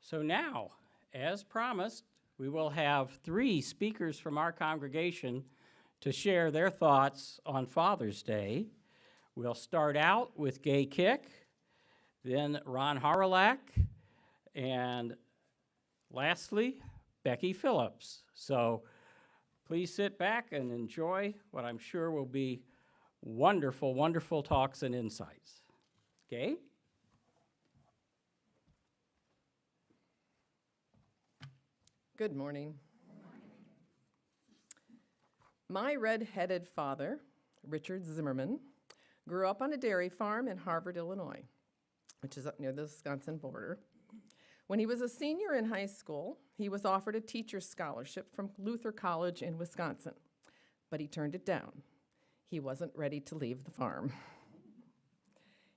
So now, as promised, we will have 3 speakers from our congregation to share their thoughts on Father's Day. We'll start out with Gay Kick, then Ron Harlach, and lastly, Becky Phillips. So please sit back and enjoy what I'm sure will be wonderful, wonderful talks and insights. Gay? Good morning. My red-headed father, Richard Zimmerman, grew up on a dairy farm in Harvard, Illinois, which is up near the Wisconsin border. When he was a senior in high school, he was offered a teacher's scholarship from Luther College in Wisconsin, but he turned it down. He wasn't ready to leave the farm.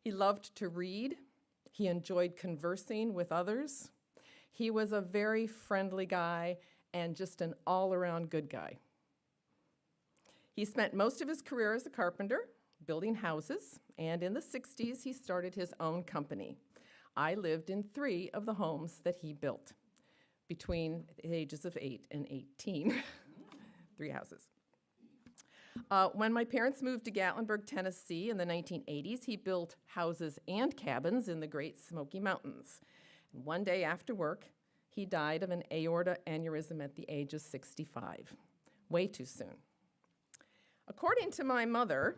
He loved to read. He enjoyed conversing with others. He was a very friendly guy and just an all-around good guy. He spent most of his career as a carpenter, building houses, and in the 60s, he started his own company. I lived in 3 of the homes that he built between the ages of 8 and 18, 3 houses. When my parents moved to Gatlinburg, Tennessee in the 1980s, he built houses and cabins in the Great Smoky Mountains. And one day after work, he died of an aorta aneurysm at the age of 65, way too soon. According to my mother,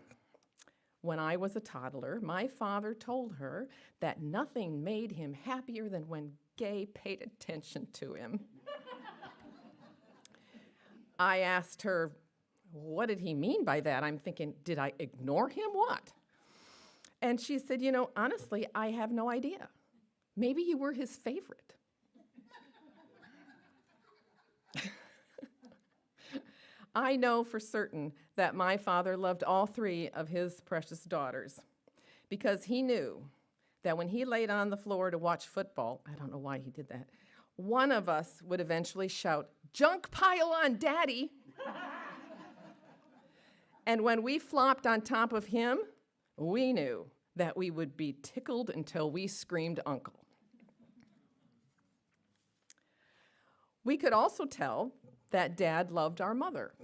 when I was a toddler, my father told her that nothing made him happier than when Gay paid attention to him. I asked her, what did he mean by that? I'm thinking, did I ignore him? What? And she said, you know, honestly, I have no idea. Maybe you were his favorite. I know for certain that my father loved all 3 of his precious daughters because he knew that when he laid on the floor to watch football, I don't know why he did that, one of us would eventually shout, "Junk pile on, Daddy!" And when we flopped on top of him, we knew that we would be tickled until we screamed uncle. We could also tell that Dad loved our mother.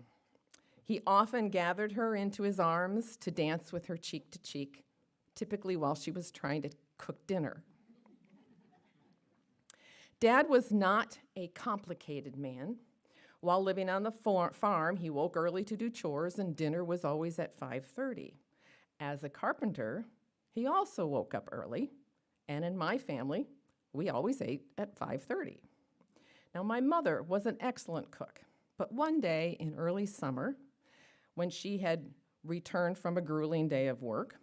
He often gathered her into his arms to dance with her cheek to cheek, typically while she was trying to cook dinner. Dad was not a complicated man. While living on the farm, he woke early to do chores, and dinner was always at 5:30. As a carpenter, he also woke up early, and in my family, we always ate at 5:30. Now, my mother was an excellent cook, but one day in early summer, when she had returned from a grueling day of work,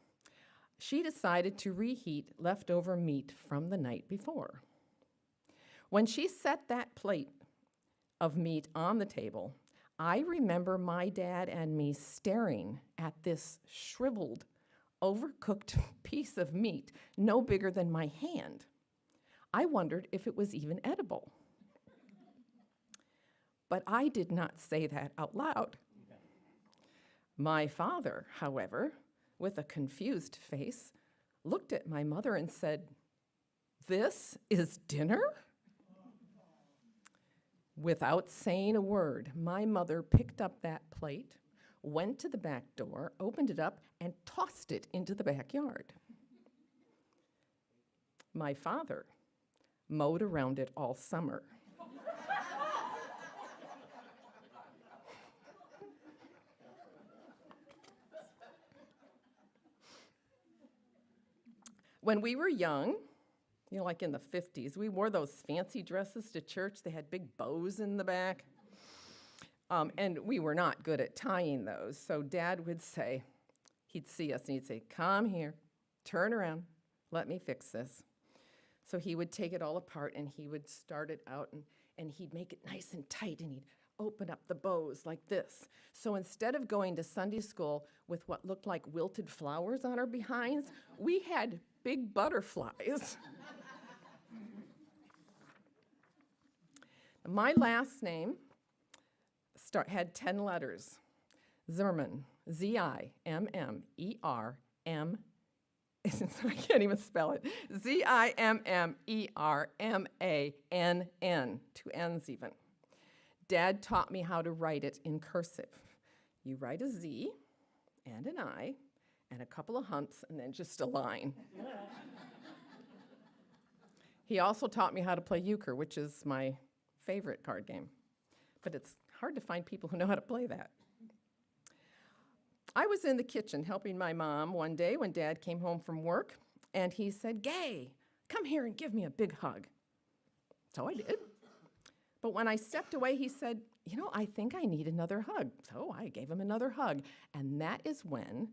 she decided to reheat leftover meat from the night before. When she set that plate of meat on the table, I remember my dad and me staring at this shriveled, overcooked piece of meat no bigger than my hand. I wondered if it was even edible. But I did not say that out loud. My father, however, with a confused face, looked at my mother and said, "This is dinner?" Without saying a word, my mother picked up that plate, went to the back door, opened it up, and tossed it into the backyard. My father mowed around it all summer. When we were young, you know, like in the 50s, we wore those fancy dresses to church. They had big bows in the back. And we were not good at tying those. So Dad would say, he'd see us and he'd say, "Come here, turn around, let me fix this." So he would take it all apart and he would start it out and he'd make it nice and tight and he'd open up the bows like this. So instead of going to Sunday school with what looked like wilted flowers on our behinds, we had big butterflies. My last name had 10 letters. Zimmerman, Z-I-M-M-E-R-M-A-N. I can't even spell it. Zimmermann, 2 N's even. Dad taught me how to write it in cursive. You write a Z and an I and a couple of humps and then just a line. He also taught me how to play euchre, which is my favorite card game. But it's hard to find people who know how to play that. I was in the kitchen helping my mom one day when Dad came home from work, and he said, "Gay, come here and give me a big hug." So I did. But when I stepped away, he said, "I think I need another hug." So I gave him another hug. And that is when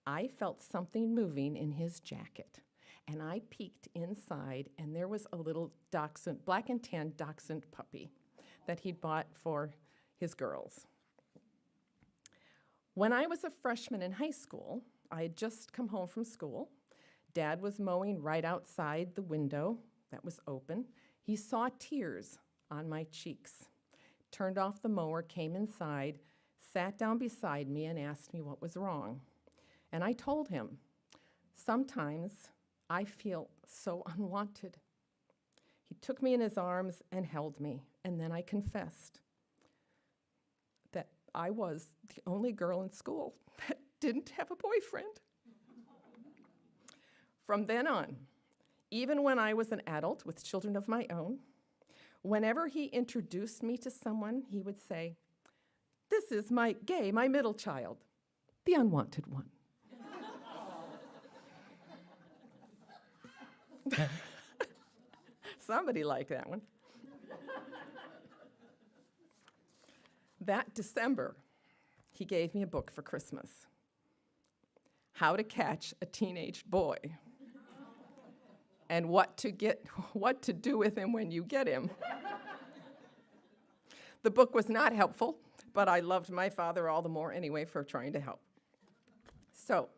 I felt something moving in his jacket. And I peeked inside, and there was a little dachshund, black and tan dachshund puppy that he'd bought for his girls. When I was a freshman in high school, I had just come home from school. Dad was mowing right outside the window that was open. He saw tears on my cheeks, turned off the mower, came inside, sat down beside me, and asked me what was wrong. And I told him, "Sometimes I feel so unwanted." He took me in his arms and held me, and then I confessed that I was the only girl in school that didn't have a boyfriend. From then on, even when I was an adult with children of my own, whenever he introduced me to someone, he would say, "This is my middle child, the unwanted one." Somebody liked that one. That December, he gave me a book for Christmas, How to Catch a Teenage Boy, and what to do with him when you get him. The book was not helpful, but I loved my father all the more anyway for trying to help. So,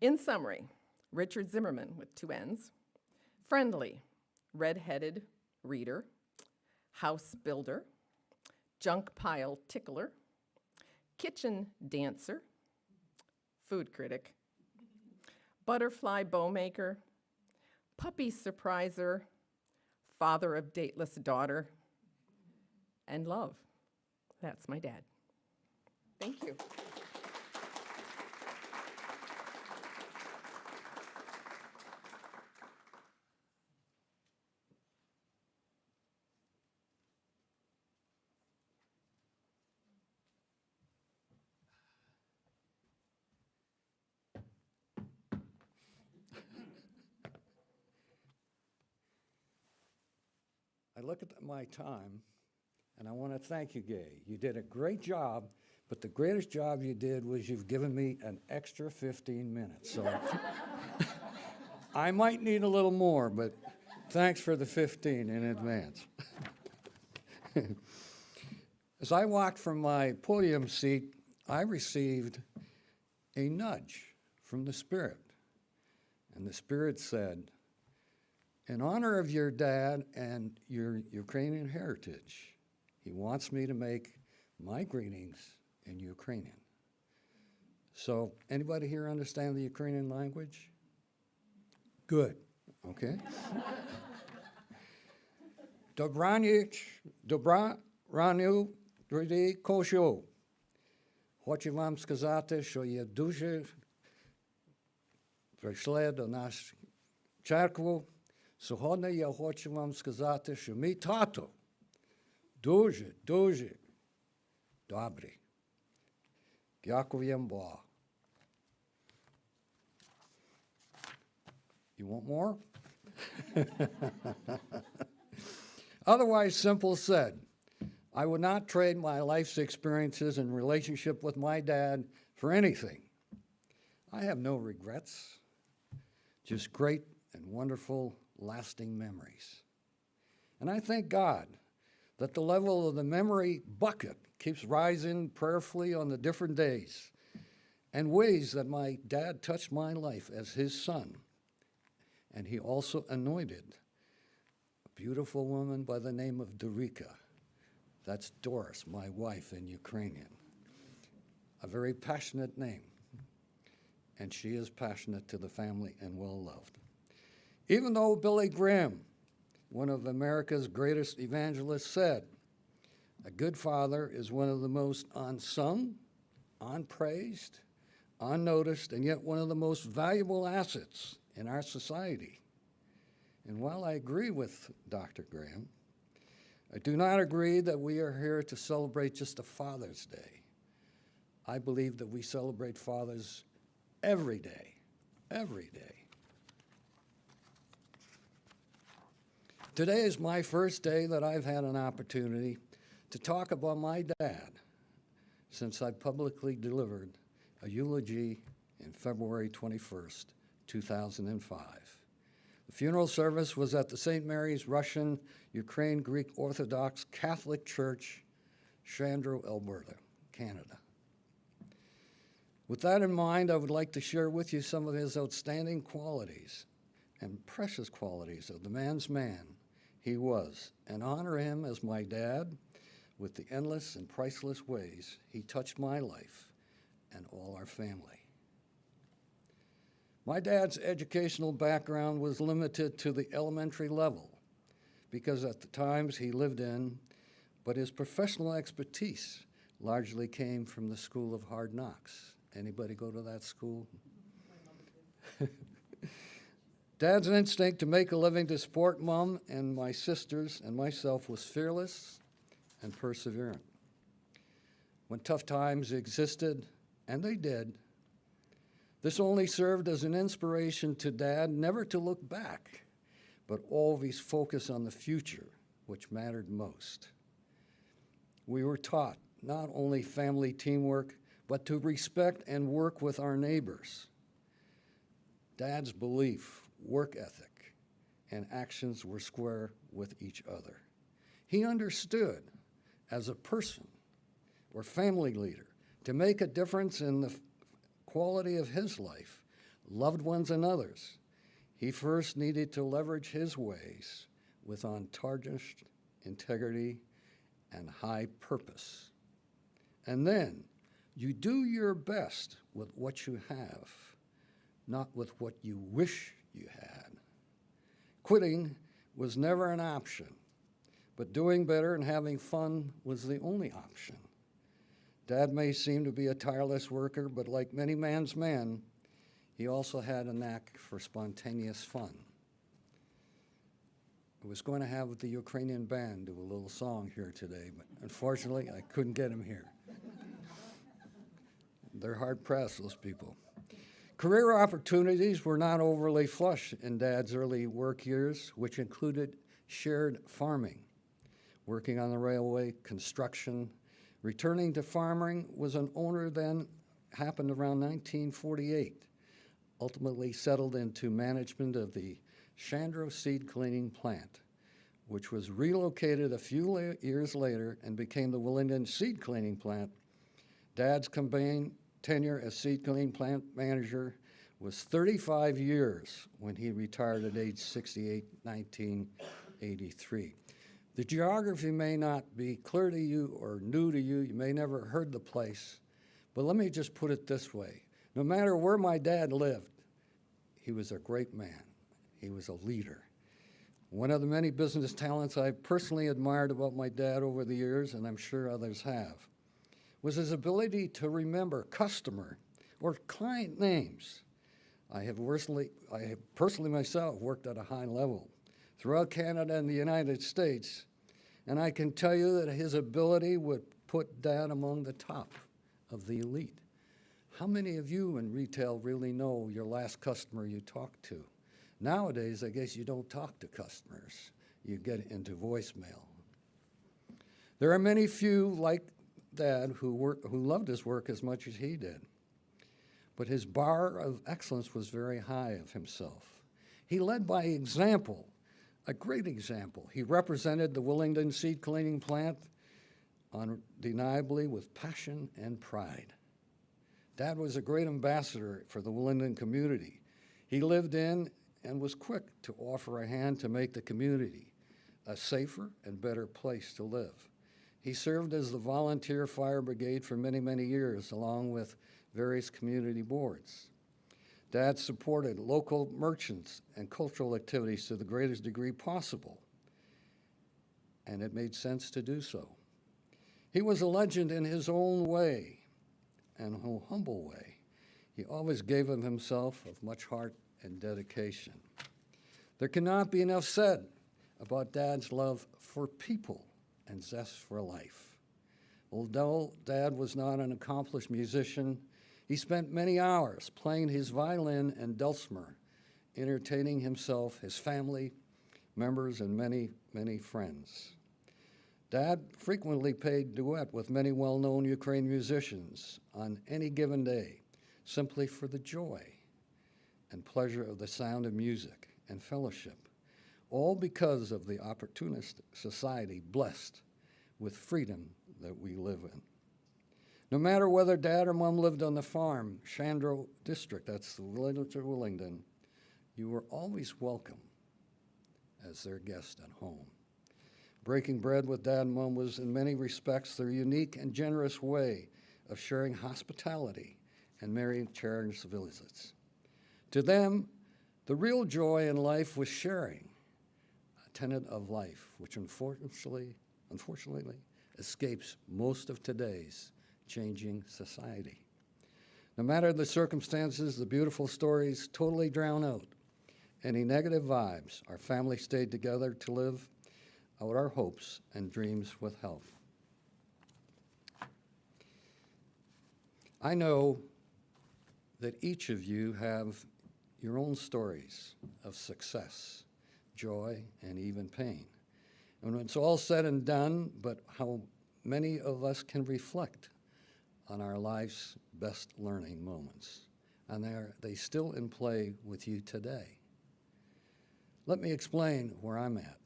in summary, Richard Zimmerman with 2 N's, friendly, red-headed reader, house builder, junk pile tickler, kitchen dancer, food critic, butterfly bow maker, puppy surpriser, father of dateless daughter, and love. That's my dad. Thank you. I look at my time, and I want to thank you, Gay. You did a great job, but the greatest job you did was you've given me an extra 15 minutes. So I might need a little more, but thanks for the 15 in advance. As I walked from my podium seat, I received a nudge from the Spirit. And the Spirit said, "In honor of your dad and your Ukrainian heritage, he wants me to make my greetings in Ukrainian." So, anybody here understand the Ukrainian language? Good, okay. Добра раню, друзі, кошо. Хочу вам сказати, що я дуже прийшли до нас в церкву. Сьогодні я хочу вам сказати, що мій тато дуже, дуже добрий. Дякуємо Богу. You want more? Otherwise simple said, I would not trade my life's experiences and relationship with my dad for anything. I have no regrets, just great and wonderful lasting memories. And I thank God that the level of the memory bucket keeps rising prayerfully on the different days and ways that my dad touched my life as his son. And he also anointed a beautiful woman by the name of Dorika. That's Doris, my wife in Ukrainian. A very passionate name. and she is passionate to the family and well-loved. Even though Billy Graham, one of America's greatest evangelists, said, "A good father is one of the most unsung, unpraised, unnoticed, and yet one of the most valuable assets in our society." And while I agree with Dr. Graham, I do not agree that we are here to celebrate just a Father's Day. I believe that we celebrate fathers every day, every day. Today is my first day that I've had an opportunity to talk about my dad since I publicly delivered a eulogy in February 21st, 2005. The funeral service was at the St. Mary's Russian Ukraine Greek Orthodox Catholic Church, Shandro, Alberta, Canada. With that in mind, I would like to share with you some of his outstanding qualities and precious qualities of the man's man he was, and honor him as my dad with the endless and priceless ways he touched my life and all our family. My dad's educational background was limited to the elementary level because at the times he lived in, but his professional expertise largely came from the School of Hard Knocks. Anybody go to that school? Dad's instinct to make a living to support Mom and my sisters and myself was fearless and perseverant. When tough times existed, and they did, this only served as an inspiration to Dad never to look back, but always focus on the future, which mattered most. We were taught not only family teamwork, but to respect and work with our neighbors. Dad's belief, work ethic, and actions were square with each other. He understood, as a person or family leader, to make a difference in the quality of his life, loved ones and others, he first needed to leverage his ways with untarnished integrity and high purpose. And then you do your best with what you have, not with what you wish you had. Quitting was never an option, but doing better and having fun was the only option. Dad may seem to be a tireless worker, but like many man's men, he also had a knack for spontaneous fun. I was going to have the Ukrainian band do a little song here today, but unfortunately I couldn't get him here. They're hard pressed, those people. Career opportunities were not overly flush in Dad's early work years, which included shared farming, working on the railway, construction. Returning to farming was an owner then, happened around 1948, ultimately settled into management of the Shandro seed cleaning plant, which was relocated a few years later and became the Willingdon seed cleaning plant. Dad's combined tenure as seed cleaning plant manager was 35 years when he retired at age 68, 1983. The geography may not be clear to you or new to you. You may never heard the place, but let me just put it this way. No matter where my dad lived, he was a great man. He was a leader. One of the many business talents I've personally admired about my dad over the years, and I'm sure others have, was his ability to remember customer or client names. I have personally myself worked at a high level throughout Canada and the United States, and I can tell you that his ability would put Dad among the top of the elite. How many of you in retail really know your last customer you talked to? Nowadays, I guess you don't talk to customers. You get into voicemail. There are many few like Dad who loved his work as much as he did, but his bar of excellence was very high of himself. He led by example, a great example. He represented the Willingdon seed cleaning plant undeniably with passion and pride. Dad was a great ambassador for the Willingdon community. He lived in and was quick to offer a hand to make the community a safer and better place to live. He served as the volunteer fire brigade for many, many years, along with various community boards. Dad supported local merchants and cultural activities to the greatest degree possible, and it made sense to do so. He was a legend in his own way, and a humble way. He always gave of himself of much heart and dedication. There cannot be enough said about Dad's love for people and zest for life. Although Dad was not an accomplished musician, he spent many hours playing his violin and dulcimer, entertaining himself, his family members, and many, many friends. Dad frequently played duet with many well-known Ukrainian musicians on any given day, simply for the joy and pleasure of the sound of music and fellowship, all because of the opportunist society blessed with freedom that we live in. No matter whether Dad or Mom lived on the farm, Shandro District, that's the village of Willingdon, you were always welcome as their guest at home. Breaking bread with Dad and Mom was in many respects their unique and generous way of sharing hospitality and merry cherished visits. To them, the real joy in life was sharing, a tenet of life which unfortunately escapes most of today's changing society. No matter the circumstances, the beautiful stories totally drown out any negative vibes. Our family stayed together to live out our hopes and dreams with health. I know that each of you have your own stories of success, joy, and even pain. And when it's all said and done, but how many of us can reflect on our life's best learning moments, and they still in play with you today. Let me explain where I'm at.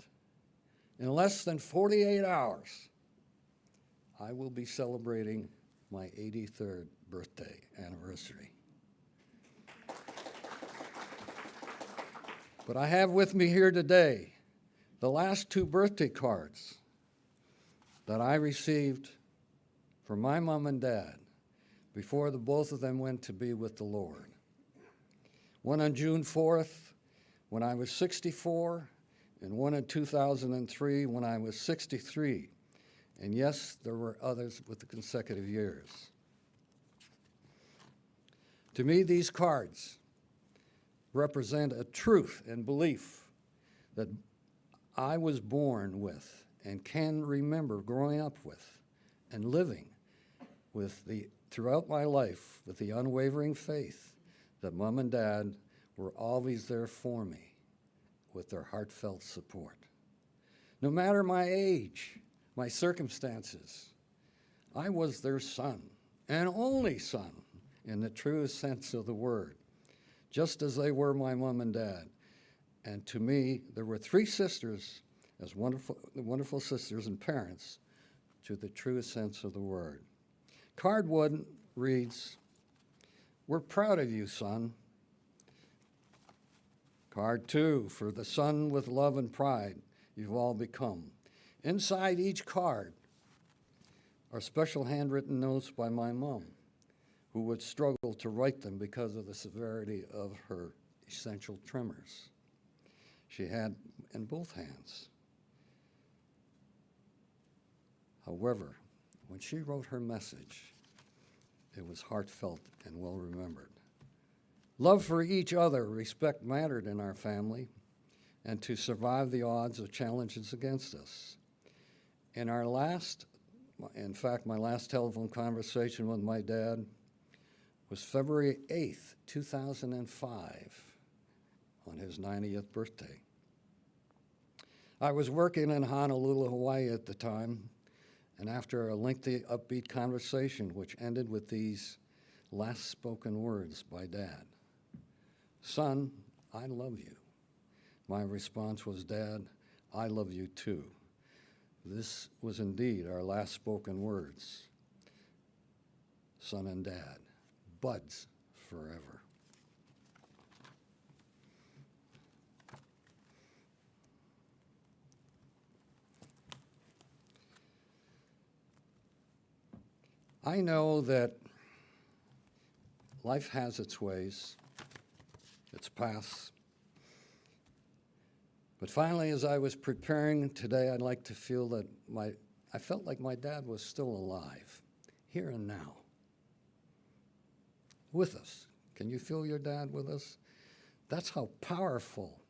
In less than 48 hours, I will be celebrating my 83rd birthday anniversary. But I have with me here today the last 2 birthday cards that I received from my mom and dad before the both of them went to be with the Lord. One on June 4th when I was 64, and one in 2003 when I was 63. And yes, there were others with the consecutive years. To me, these cards represent a truth and belief that I was born with and can remember growing up with and living with throughout my life with the unwavering faith that Mom and Dad were always there for me with their heartfelt support. No matter my age, my circumstances, I was their son and only son in the truest sense of the word, just as they were my mom and dad. And to me, there were 3 sisters as wonderful sisters and parents to the truest sense of the word. Card 1 reads, "We're proud of you, son." Card 2, "For the son with love and pride you've all become." Inside each card are special handwritten notes by my mom, who would struggle to write them because of the severity of her essential tremors she had in both hands. However, when she wrote her message, it was heartfelt and well remembered. Love for each other, respect mattered in our family, and to survive the odds of challenges against us. In my last telephone conversation with my dad was February 8th, 2005, on his 90th birthday. I was working in Honolulu, Hawaii at the time, and after a lengthy, upbeat conversation, which ended with these last spoken words by Dad, "Son, I love you." My response was, "Dad, I love you too." This was indeed our last spoken words. Son and Dad, buds forever. I know that life has its ways, It's past. But finally, as I was preparing today, I'd like to feel that I felt like my dad was still alive, here and now, with us. Can you feel your dad with us? That's how powerful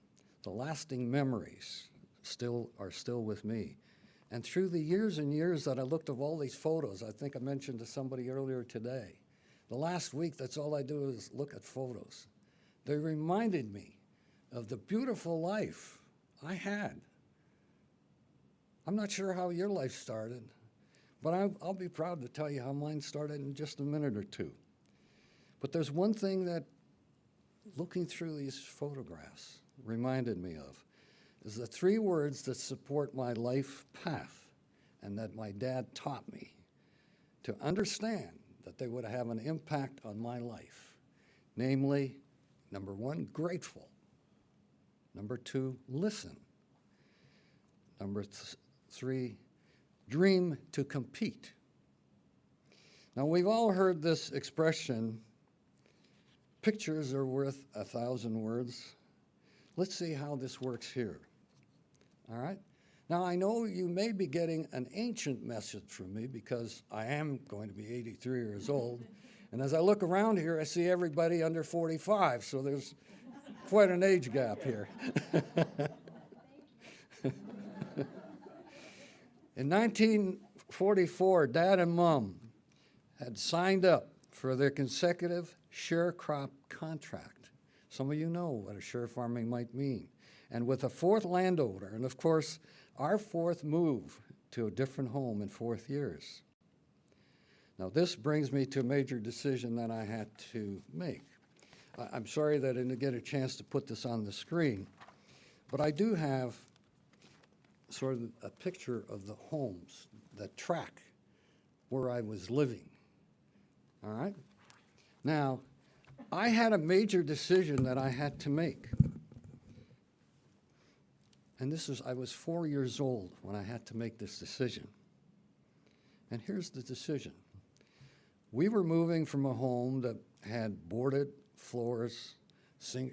the lasting memories are still with me. And through the years and years that I looked of all these photos, I think I mentioned to somebody earlier today, the last week, that's all I do is look at photos. They reminded me of the beautiful life I had. I'm not sure how your life started, but I'll be proud to tell you how mine started in just a minute or two. But there's one thing that looking through these photographs reminded me of, is the three words that support my life path and that my dad taught me to understand that they would have an impact on my life. Namely, number one, grateful. Number two, listen. Number three, dream to compete. Now, we've all heard this expression, pictures are worth 1,000 words. Let's see how this works here. All right? Now, I know you may be getting an ancient message from me because I am going to be 83 years old. And as I look around here, I see everybody under 45, so there's quite an age gap here. In 1944, Dad and Mom had signed up for their consecutive share crop contract. Some of you know what a share farming might mean. And with a fourth landowner, and of course, our fourth move to a different home in 4 years. Now, this brings me to a major decision that I had to make. I'm sorry that I didn't get a chance to put this on the screen, but I do have sort of a picture of the homes that track where I was living. All right? Now, I had a major decision that I had to make. And I was 4 years old when I had to make this decision. And here's the decision. We were moving from a home that had boarded floors,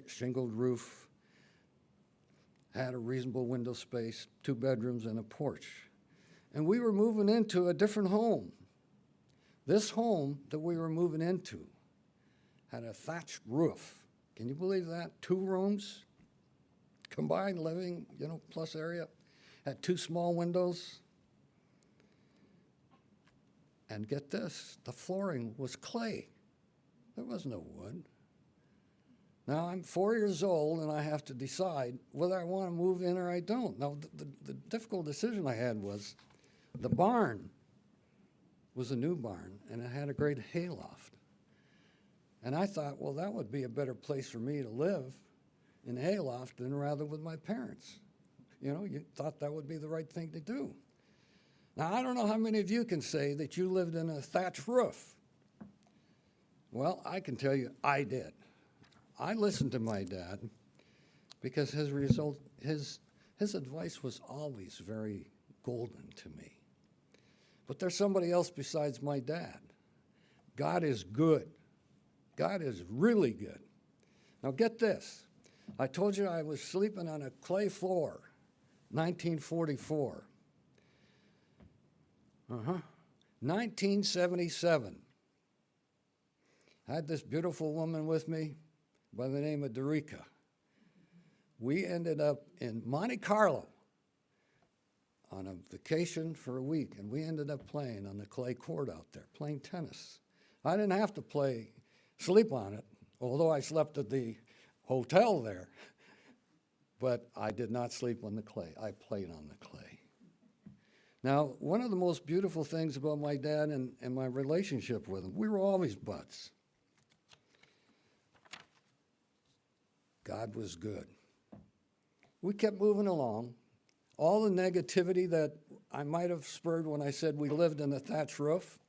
shingled roof, had a reasonable window space, 2 bedrooms and a porch. And we were moving into a different home. This home that we were moving into had a thatched roof. Can you believe that? 2 rooms, combined living, plus area, had 2 small windows. And get this, the flooring was clay. There was no wood. Now, I'm 4 years old, and I have to decide whether I want to move in or I don't. Now, the difficult decision I had was the barn was a new barn, and it had a great hayloft. And I thought, well, that would be a better place for me to live in a hayloft than rather with my parents. You thought that would be the right thing to do. Now, I don't know how many of you can say that you lived in a thatched roof. Well, I can tell you I did. I listened to my dad because his advice was always very golden to me. But there's somebody else besides my dad. God is good. God is really good. Now get this. I told you I was sleeping on a clay floor, 1944. 1977. I had this beautiful woman with me by the name of Dorica. We ended up in Monte Carlo on a vacation for a week, and we ended up playing on the clay court out there, playing tennis. I didn't have to sleep on it, although I slept at the hotel there, but I did not sleep on the clay. I played on the clay. Now, one of the most beautiful things about my dad and my relationship with him, we were always buds. God was good. We kept moving along. All the negativity that I might have spurred when I said we lived in a thatched roof,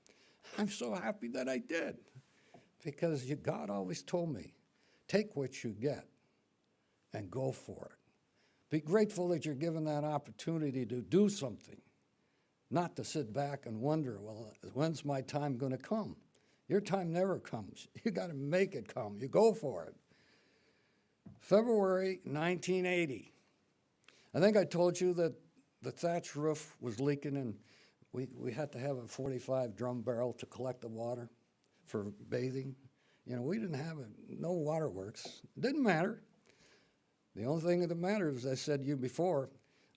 I'm so happy that I did, because God always told me, take what you get and go for it. Be grateful that you're given that opportunity to do something, not to sit back and wonder, well, when's my time going to come? Your time never comes. You got to make it come. You go for it. February 1980. I think I told you that the thatch roof was leaking and we had to have a 45 drum barrel to collect the water for bathing. You know, we didn't have no waterworks. It didn't matter. The only thing that mattered, as I said to you before,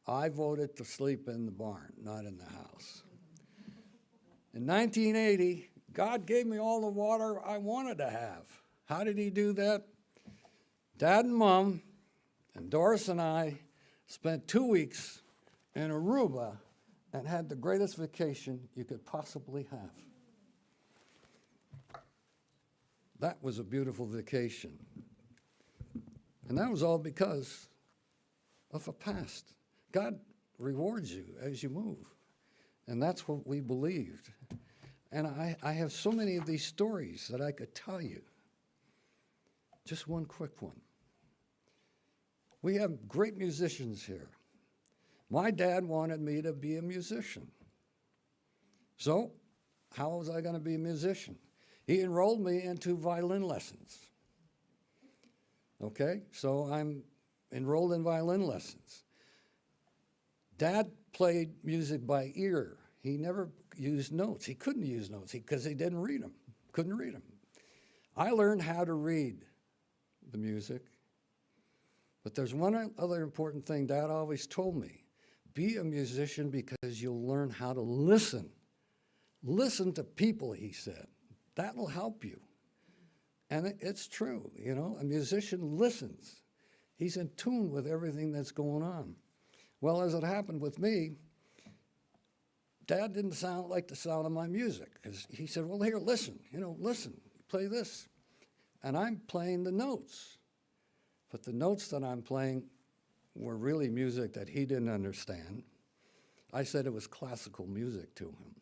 I voted to sleep in the barn, not in the house. In 1980, God gave me all the water I wanted to have. How did he do that? Dad and Mom and Doris and I spent 2 weeks in Aruba and had the greatest vacation you could possibly have. That was a beautiful vacation. And that was all because of a past. God rewards you as you move. And that's what we believed. And I have so many of these stories that I could tell you. Just one quick one. We have great musicians here. My dad wanted me to be a musician. So, how was I going to be a musician? He enrolled me into violin lessons. Okay, so I'm enrolled in violin lessons. Dad played music by ear. He never used notes. He couldn't use notes because he didn't read them, couldn't read them. I learned how to read the music. But there's one other important thing Dad always told me. Be a musician because you'll learn how to listen. Listen to people, he said. That will help you. And it's true, you know, a musician listens. He's in tune with everything that's going on. Well, as it happened with me, Dad didn't sound like the sound of my music. Because he said, well, here, listen, listen, play this. And I'm playing the notes. But the notes that I'm playing were really music that he didn't understand. I said it was classical music to him.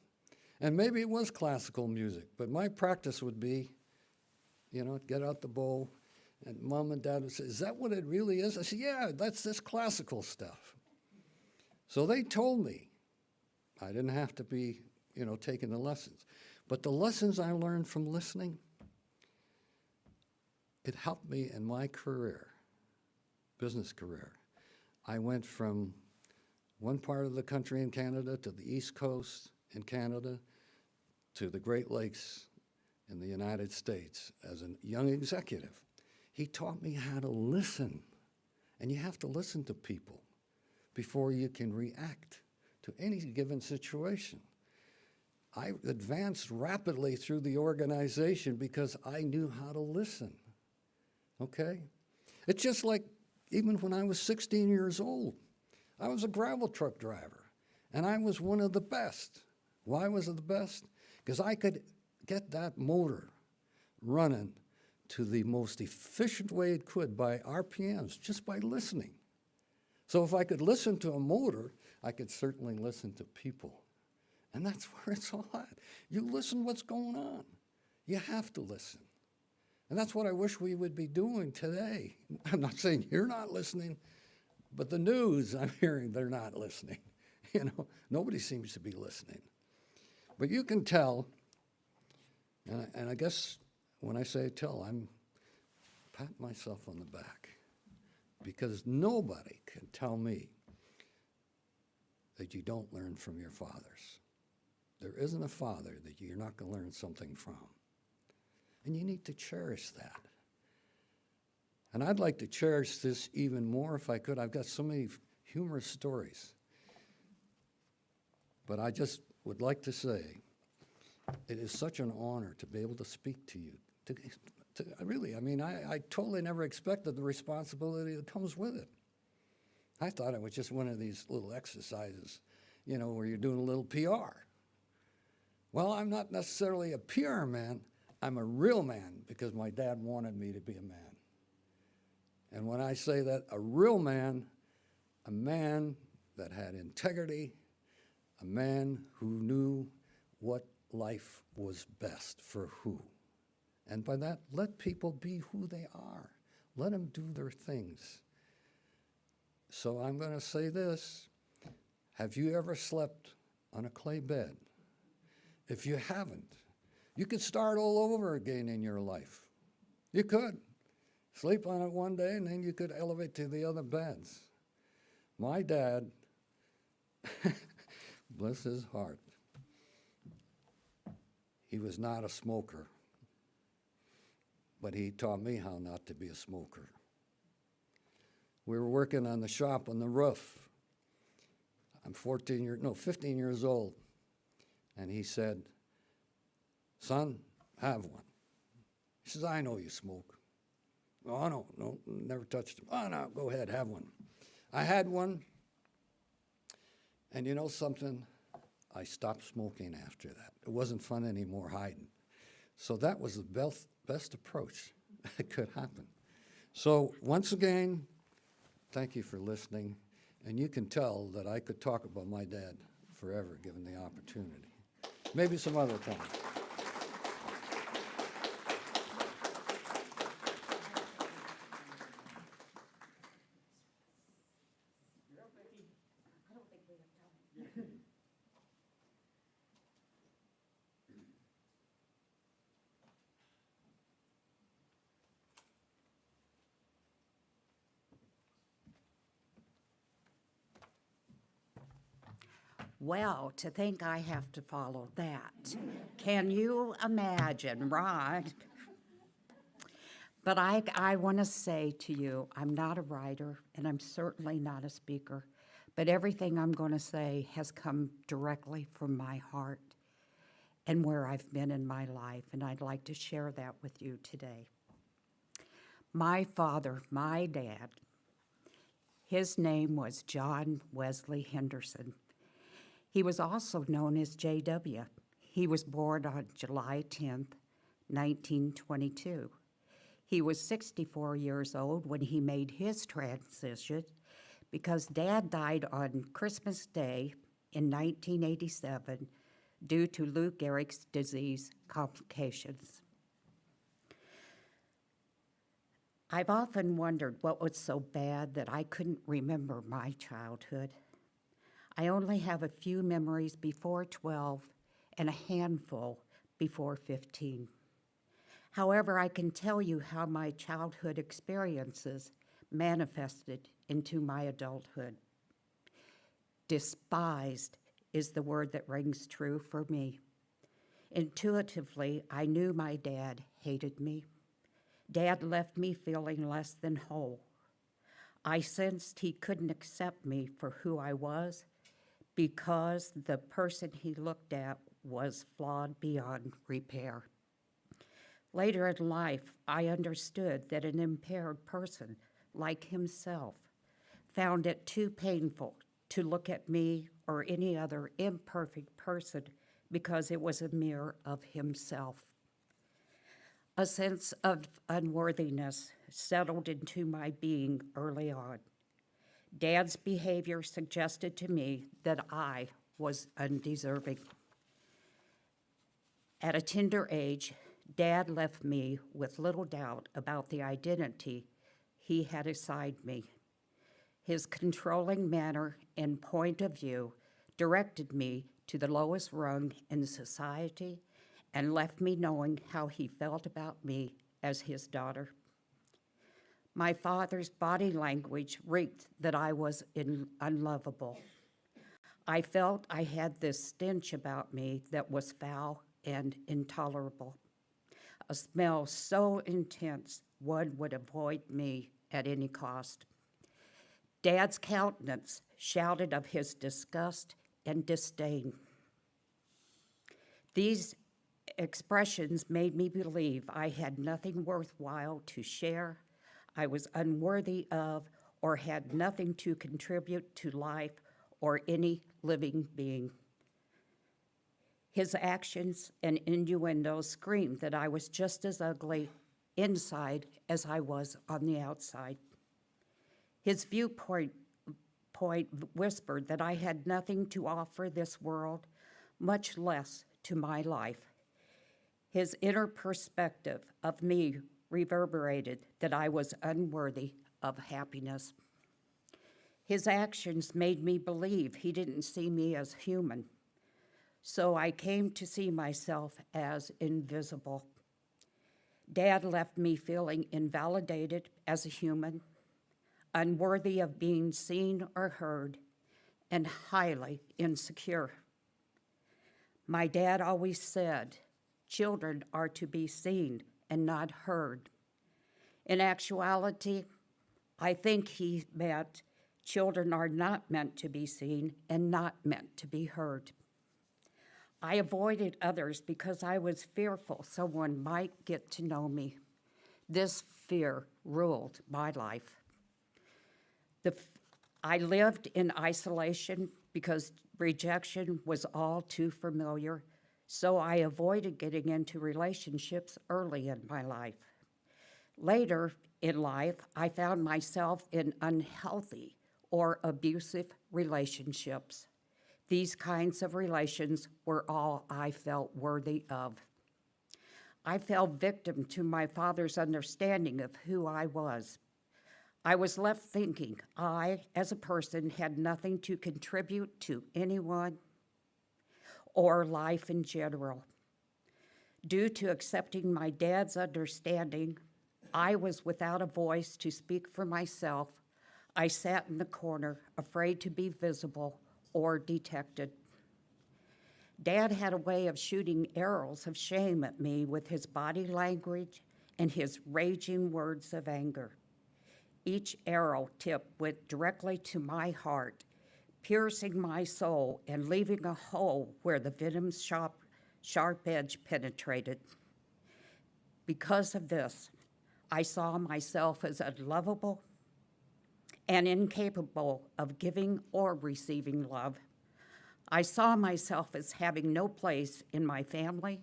And maybe it was classical music, but my practice would be, get out the bow, and Mom and Dad would say, is that what it really is? I said, yeah, that's this classical stuff. So they told me I didn't have to be, taking the lessons. But the lessons I learned from listening, it helped me in my career, business career. I went from one part of the country in Canada to the East Coast in Canada to the Great Lakes in the United States as a young executive. He taught me how to listen, and you have to listen to people before you can react to any given situation. I advanced rapidly through the organization because I knew how to listen, okay? It's just like even when I was 16 years old, I was a gravel truck driver, and I was one of the best. Why was it the best? Because I could get that motor running to the most efficient way it could by RPMs, just by listening. So if I could listen to a motor, I could certainly listen to people. And that's where it's all at. You listen what's going on. You have to listen. And that's what I wish we would be doing today. I'm not saying you're not listening, but the news I'm hearing, they're not listening. Nobody seems to be listening. But you can tell, and I guess when I say tell, I'm patting myself on the back, because nobody can tell me that you don't learn from your fathers. There isn't a father that you're not going to learn something from. And you need to cherish that. And I'd like to cherish this even more if I could. I've got so many humorous stories. But I just would like to say, it is such an honor to be able to speak to you. I totally never expected the responsibility that comes with it. I thought it was just one of these little exercises, where you're doing a little PR. Well, I'm not necessarily a PR man. I'm a real man because my dad wanted me to be a man. And when I say that, a real man, a man that had integrity, a man who knew what life was best for who. And by that, let people be who they are. Let them do their things. So I'm going to say this. Have you ever slept on a clay bed? If you haven't, you could start all over again in your life. You could. sleep on it one day, and then you could elevate to the other beds. My dad, bless his heart, he was not a smoker, but he taught me how not to be a smoker. We were working on the shop on the roof. I'm 15 years old. And he said, son, have one. He says, I know you smoke. Oh, no, never touched them. Oh, no, go ahead, have one. I had one, and you know something? I stopped smoking after that. It wasn't fun anymore hiding. So that was the best approach that could happen. So once again, thank you for listening. And you can tell that I could talk about my dad forever, given the opportunity. Maybe some other time. Well, to think I have to follow that. Can you imagine, right? But I want to say to you, I'm not a writer, and I'm certainly not a speaker, but everything I'm going to say has come directly from my heart and where I've been in my life, and I'd like to share that with you today. My father, my dad, his name was John Wesley Henderson. He was also known as J.W. He was born on July 10th, 1922. He was 64 years old when he made his transition because Dad died on Christmas Day in 1987 due to Lou Gehrig's disease complications. I've often wondered what was so bad that I couldn't remember my childhood. I only have a few memories before 12 and a handful before 15. However, I can tell you how my childhood experiences manifested into my adulthood. Despised is the word that rings true for me. Intuitively, I knew my dad hated me. Dad left me feeling less than whole. I sensed he couldn't accept me for who I was because the person he looked at was flawed beyond repair. Later in life, I understood that an impaired person, like himself, found it too painful to look at me or any other imperfect person because it was a mirror of himself. A sense of unworthiness settled into my being early on. Dad's behavior suggested to me that I was undeserving. At a tender age, Dad left me with little doubt about the identity he had assigned me. His controlling manner and point of view directed me to the lowest rung in society and left me knowing how he felt about me as his daughter. My father's body language reeked that I was unlovable. I felt I had this stench about me that was foul and intolerable, a smell so intense one would avoid me at any cost. Dad's countenance shouted of his disgust and disdain. These expressions made me believe I had nothing worthwhile to share, I was unworthy of, or had nothing to contribute to life or any living being. His actions and innuendos screamed that I was just as ugly inside as I was on the outside. His viewpoint whispered that I had nothing to offer this world, much less to my life. His inner perspective of me reverberated that I was unworthy of happiness. His actions made me believe he didn't see me as human, so I came to see myself as invisible. Dad left me feeling invalidated as a human, unworthy of being seen or heard, and highly insecure. My dad always said, children are to be seen and not heard. In actuality, I think he meant children are not meant to be seen and not meant to be heard. I avoided others because I was fearful someone might get to know me. This fear ruled my life. I lived in isolation because rejection was all too familiar, so I avoided getting into relationships early in my life. Later in life, I found myself in unhealthy or abusive relationships. These kinds of relations were all I felt worthy of. I fell victim to my father's understanding of who I was. I was left thinking I, as a person, had nothing to contribute to anyone or life in general. Due to accepting my dad's understanding, I was without a voice to speak for myself. I sat in the corner, afraid to be visible or detected. Dad had a way of shooting arrows of shame at me with his body language and his raging words of anger. Each arrow tip went directly to my heart, piercing my soul and leaving a hole where the venom's sharp edge penetrated. Because of this, I saw myself as unlovable and incapable of giving or receiving love. I saw myself as having no place in my family,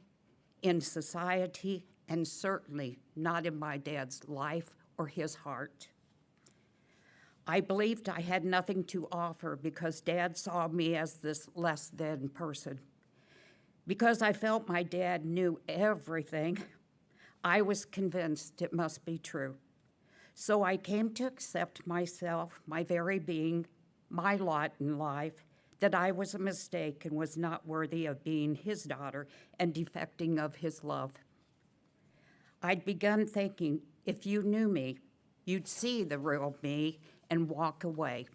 in society, and certainly not in my dad's life or his heart. I believed I had nothing to offer because Dad saw me as this less than person. Because I felt my dad knew everything, I was convinced it must be true. So I came to accept myself, my very being, my lot in life, that I was a mistake and was not worthy of being his daughter and defecting of his love. I'd begun thinking, if you knew me, you'd see the real me and walk away,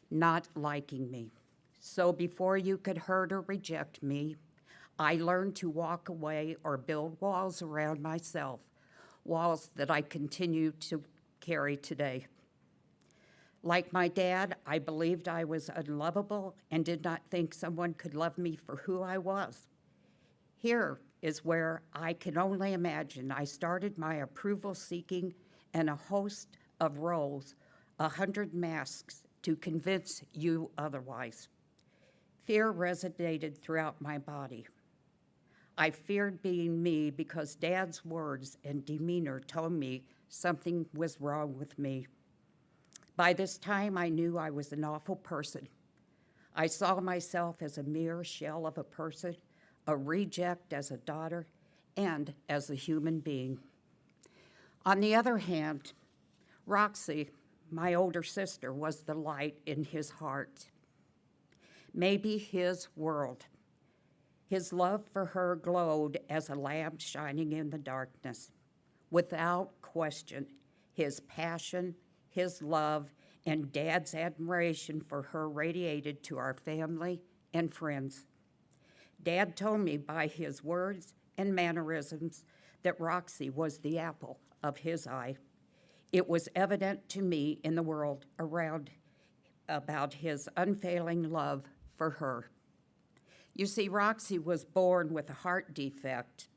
not liking me. So before you could hurt or reject me, I learned to walk away or build walls around myself, walls that I continue to carry today. Like my dad, I believed I was unlovable and did not think someone could love me for who I was. Here is where I can only imagine I started my approval seeking and a host of roles, 100 masks to convince you otherwise. Fear resonated throughout my body. I feared being me because Dad's words and demeanor told me something was wrong with me. By this time, I knew I was an awful person. I saw myself as a mere shell of a person, a reject as a daughter, and as a human being. On the other hand, Roxy, my older sister, was the light in his heart. Maybe his world. His love for her glowed as a lamp shining in the darkness. Without question, his passion, his love, and Dad's admiration for her radiated to our family and friends. Dad told me by his words and mannerisms that Roxy was the apple of his eye. It was evident to me in the world around about his unfailing love for her. You see, Roxy was born with a heart defect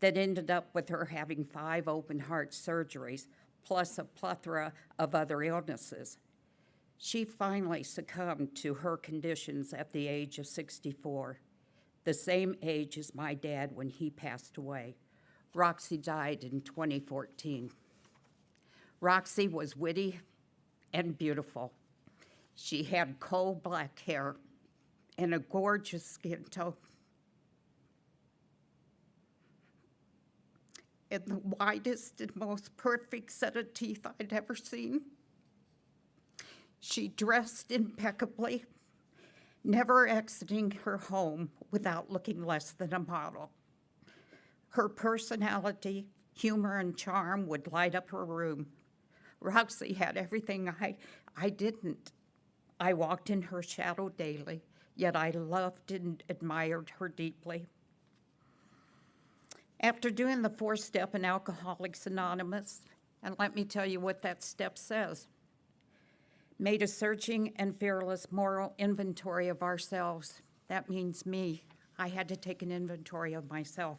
that ended up with her having 5 open heart surgeries, plus a plethora of other illnesses. She finally succumbed to her conditions at the age of 64, the same age as my dad when he passed away. Roxy died in 2014. Roxy was witty and beautiful. She had coal black hair and a gorgeous skin tone, and the widest and most perfect set of teeth I'd ever seen. She dressed impeccably, never exiting her home without looking less than a model. Her personality Humor and charm would light up her room. Roxy had everything I didn't. I walked in her shadow daily, yet I loved and admired her deeply. After doing the 4-step in Alcoholics Anonymous, and let me tell you what that step says, made a searching and fearless moral inventory of ourselves. That means me. I had to take an inventory of myself.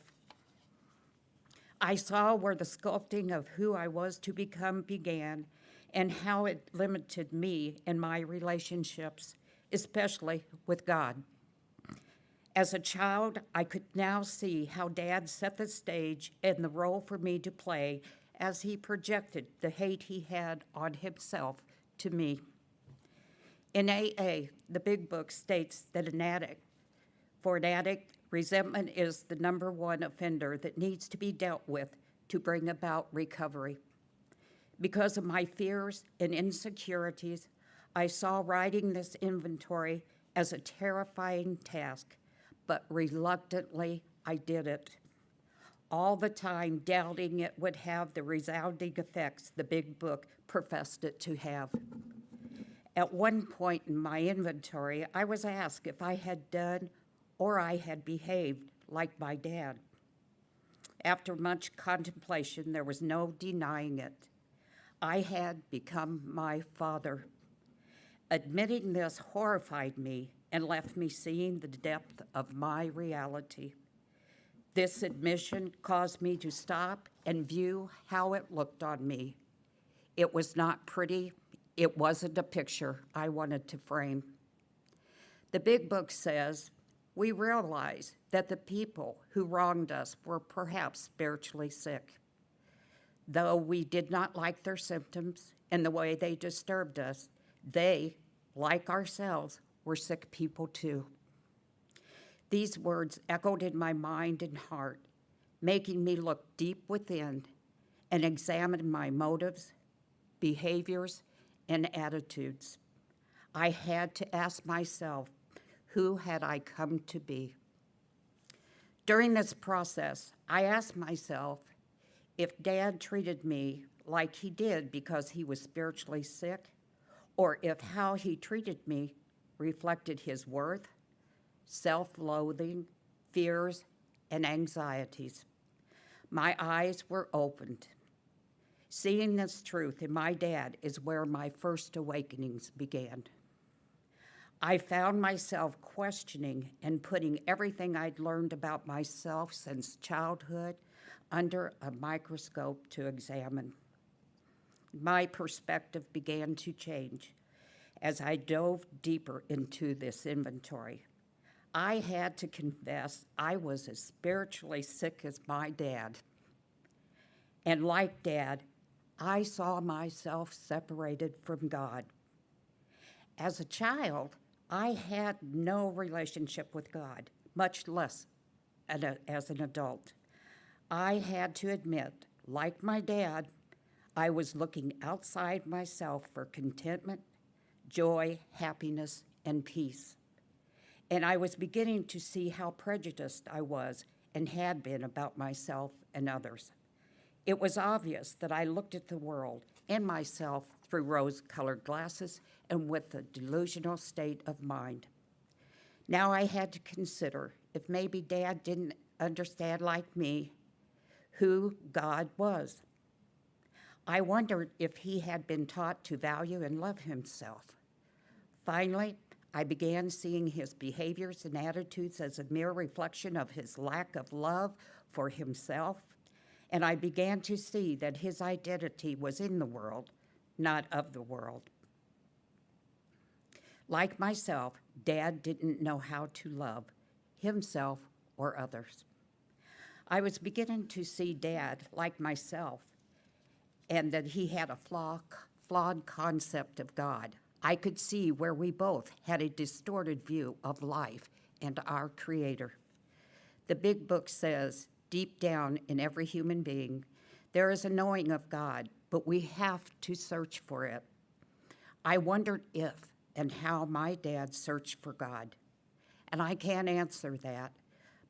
I saw where the sculpting of who I was to become began and how it limited me in my relationships, especially with God. As a child, I could now see how Dad set the stage and the role for me to play as he projected the hate he had on himself to me. In AA, the Big Book states that for an addict, resentment is the number one offender that needs to be dealt with to bring about recovery. Because of my fears and insecurities, I saw writing this inventory as a terrifying task, but reluctantly I did it. All the time doubting it would have the resounding effects the Big Book professed it to have. At one point in my inventory, I was asked if I had done or I had behaved like my dad. After much contemplation, there was no denying it. I had become my father. Admitting this horrified me and left me seeing the depth of my reality. This admission caused me to stop and view how it looked on me. It was not pretty. It wasn't a picture I wanted to frame. The Big Book says, we realize that the people who wronged us were perhaps spiritually sick. Though we did not like their symptoms and the way they disturbed us, they, like ourselves, were sick people too. These words echoed in my mind and heart, making me look deep within and examine my motives, behaviors, and attitudes. I had to ask myself, who had I come to be? During this process, I asked myself if Dad treated me like he did because he was spiritually sick, or if how he treated me reflected his worth, self-loathing, fears, and anxieties. My eyes were opened. Seeing this truth in my dad is where my first awakenings began. I found myself questioning and putting everything I'd learned about myself since childhood under a microscope to examine. My perspective began to change as I dove deeper into this inventory. I had to confess I was as spiritually sick as my dad. And like Dad, I saw myself separated from God. As a child, I had no relationship with God, much less as an adult. I had to admit, like my dad, I was looking outside myself for contentment, joy, happiness, and peace. And I was beginning to see how prejudiced I was and had been about myself and others. It was obvious that I looked at the world and myself through rose-colored glasses and with a delusional state of mind. Now I had to consider if maybe Dad didn't understand like me who God was. I wondered if he had been taught to value and love himself. Finally, I began seeing his behaviors and attitudes as a mere reflection of his lack of love for himself, and I began to see that his identity was in the world, not of the world. Like myself, Dad didn't know how to love himself or others. I was beginning to see Dad like myself, and that he had a flawed concept of God. I could see where we both had a distorted view of life and our Creator. The Big Book says, deep down in every human being, there is a knowing of God, but we have to search for it. I wondered if and how my dad searched for God. And I can't answer that,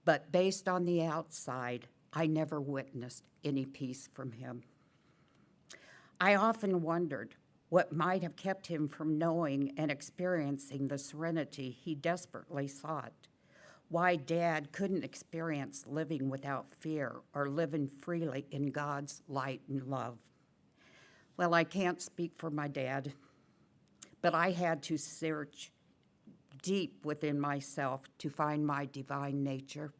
but based on the outside, I never witnessed any peace from him. I often wondered what might have kept him from knowing and experiencing the serenity he desperately sought. Why Dad couldn't experience living without fear or living freely in God's light and love. Well, I can't speak for my dad, but I had to search deep within myself to find my divine nature.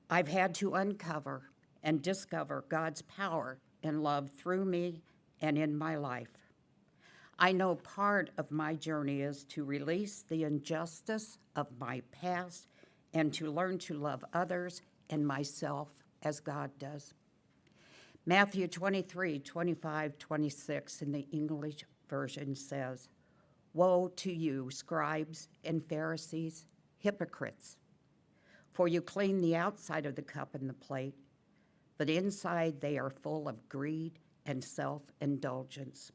I've had to uncover and discover God's power and love through me and in my life. I know part of my journey is to release the injustice of my past and to learn to love others and myself as God does. Matthew 23, 25, 26 in the English version says, "Woe to you, scribes and Pharisees, hypocrites! For you clean the outside of the cup and the plate, but inside they are full of greed and self-indulgence.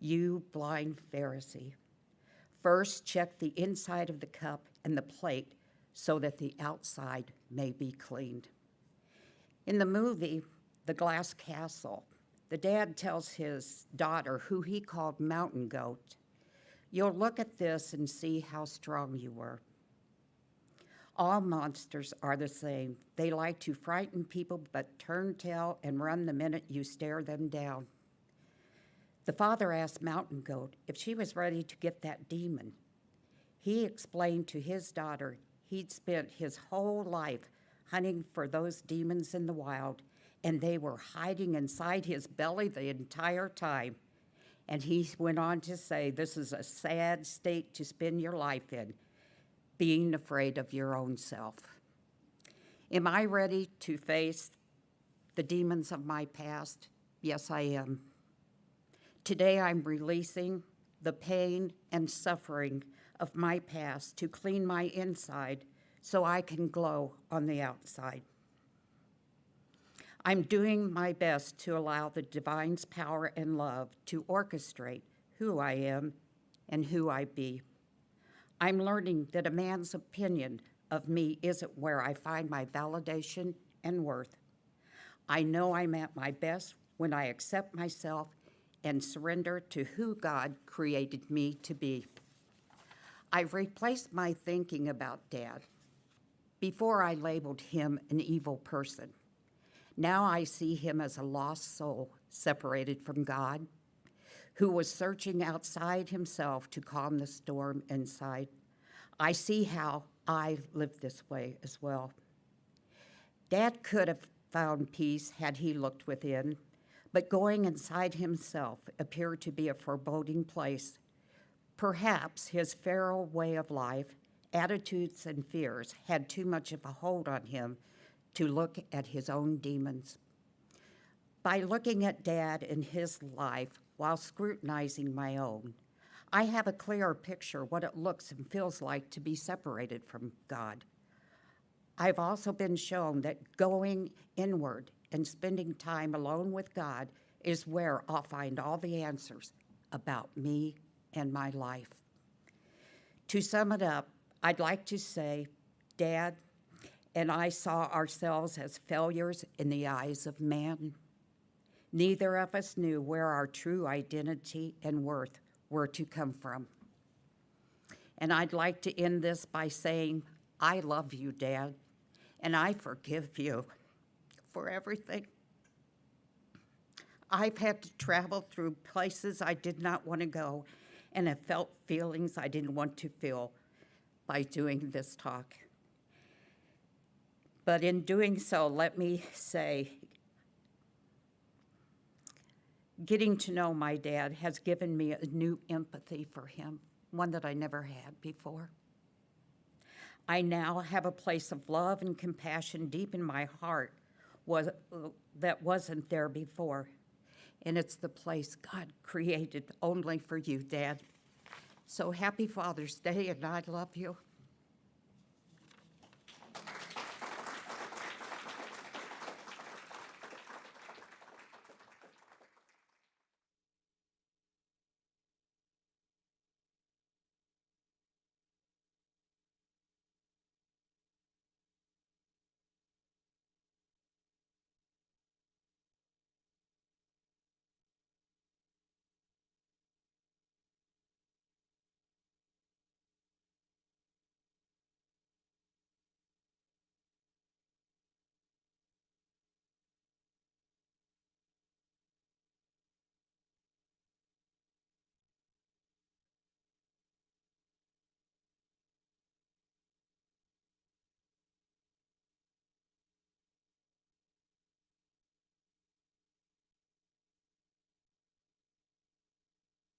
You blind Pharisee, first check the inside of the cup and the plate so that the outside may be cleaned." In the movie, The Glass Castle, the dad tells his daughter, who he called Mountain Goat, "You'll look at this and see how strong you were." All monsters are the same. They like to frighten people but turn tail and run the minute you stare them down. The father asked Mountain Goat if she was ready to get that demon. He explained to his daughter he'd spent his whole life hunting for those demons in the wild, and they were hiding inside his belly the entire time. And he went on to say, "This is a sad state to spend your life in, being afraid of your own self." Am I ready to face the demons of my past? Yes, I am. Today I'm releasing the pain and suffering of my past to clean my inside so I can glow on the outside. I'm doing my best to allow the divine's power and love to orchestrate who I am and who I be. I'm learning that a man's opinion of me isn't where I find my validation and worth. I know I'm at my best when I accept myself and surrender to who God created me to be. I've replaced my thinking about Dad. Before I labeled him an evil person. Now I see him as a lost soul separated from God, who was searching outside himself to calm the storm inside. I see how I live this way as well. Dad could have found peace had he looked within, but going inside himself appeared to be a foreboding place. Perhaps his feral way of life, attitudes, and fears had too much of a hold on him to look at his own demons. By looking at Dad and his life while scrutinizing my own, I have a clearer picture what it looks and feels like to be separated from God. I've also been shown that going inward and spending time alone with God is where I'll find all the answers about me and my life. To sum it up, I'd like to say, Dad and I saw ourselves as failures in the eyes of man. Neither of us knew where our true identity and worth were to come from. And I'd like to end this by saying, I love you, Dad, and I forgive you for everything. I've had to travel through places I did not want to go and have felt feelings I didn't want to feel by doing this talk. But in doing so, let me say, getting to know my dad has given me a new empathy for him, one that I never had before. I now have a place of love and compassion deep in my heart that wasn't there before. And it's the place God created only for you, Dad. So happy Father's Day, and I love you.